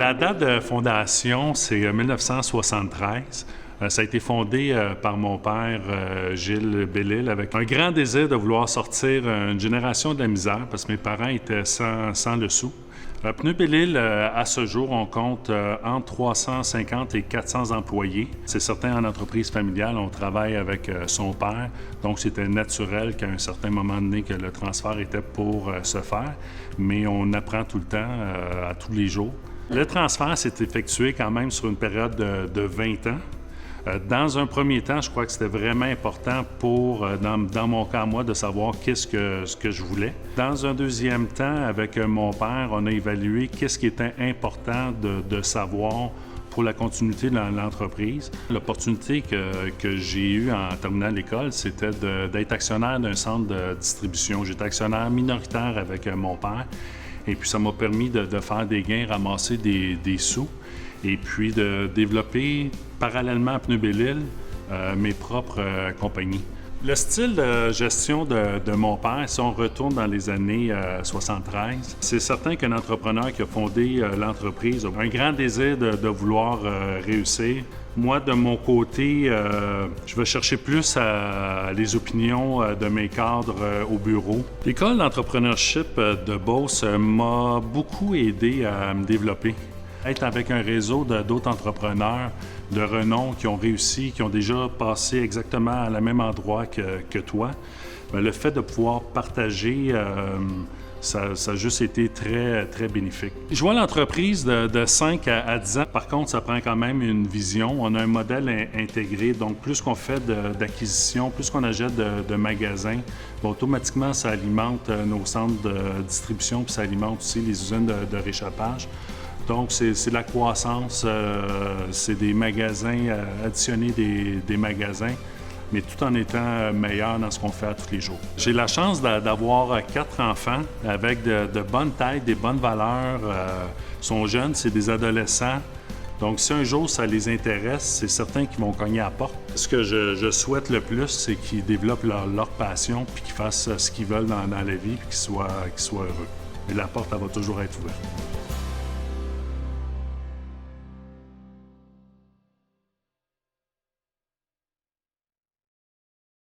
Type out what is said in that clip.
La date de fondation, c'est 1973. Ça a été fondé par mon père, Gilles Bellil, avec un grand désir de vouloir sortir une génération de la misère, parce que mes parents étaient sans le sou. Pneus Bellil, à ce jour, on compte entre 350 et 400 employés. C'est certain, en entreprise familiale, on travaille avec son père, donc c'était naturel qu'à un certain moment donné que le transfert était pour se faire, mais on apprend tout le temps, à tous les jours. Le transfert s'est effectué quand même sur une période de 20 ans. Dans un premier temps, je crois que c'était vraiment important pour, dans mon cas, moi, de savoir ce que je voulais. Dans un deuxième temps, avec mon père, on a évalué qu'est-ce qui était important de savoir pour la continuité de l'entreprise. L'opportunité que j'ai eue en terminant l'école, c'était d'être actionnaire d'un centre de distribution. J'étais actionnaire minoritaire avec mon père, et puis ça m'a permis de faire des gains, ramasser des sous, et puis de développer parallèlement à Pneus Bellil mes propres compagnies. Le style de gestion de mon père, si on retourne dans les années 73, c'est certain qu'un entrepreneur qui a fondé l'entreprise a un grand désir de vouloir réussir. Moi, de mon côté, je vais chercher plus les opinions de mes cadres au bureau. L'école d'entrepreneurship de Beauce m'a beaucoup aidé à me développer. Être avec un réseau d'autres entrepreneurs de renom qui ont réussi, qui ont déjà passé exactement à le même endroit que toi, bien, le fait de pouvoir partager, ça a juste été très, très bénéfique. Je vois l'entreprise de 5 à 10 ans. Par contre, ça prend quand même une vision. On a un modèle intégré, donc plus qu'on fait d'acquisition, plus qu'on achète de magasins, bien, automatiquement, ça alimente nos centres de distribution, puis ça alimente aussi les usines de réchappage. Donc, c'est la croissance, c'est des magasins, additionner des magasins, mais tout en étant meilleur dans ce qu'on fait à tous les jours. J'ai la chance d'avoir 4 enfants avec de bonnes têtes, des bonnes valeurs. Ils sont jeunes, c'est des adolescents. Donc, si un jour ça les intéresse, c'est certain qu'ils vont cogner à la porte. Ce que je souhaite le plus, c'est qu'ils développent leur passion, puis qu'ils fassent ce qu'ils veulent dans la vie, puis qu'ils soient heureux. Et la porte, elle va toujours être ouverte.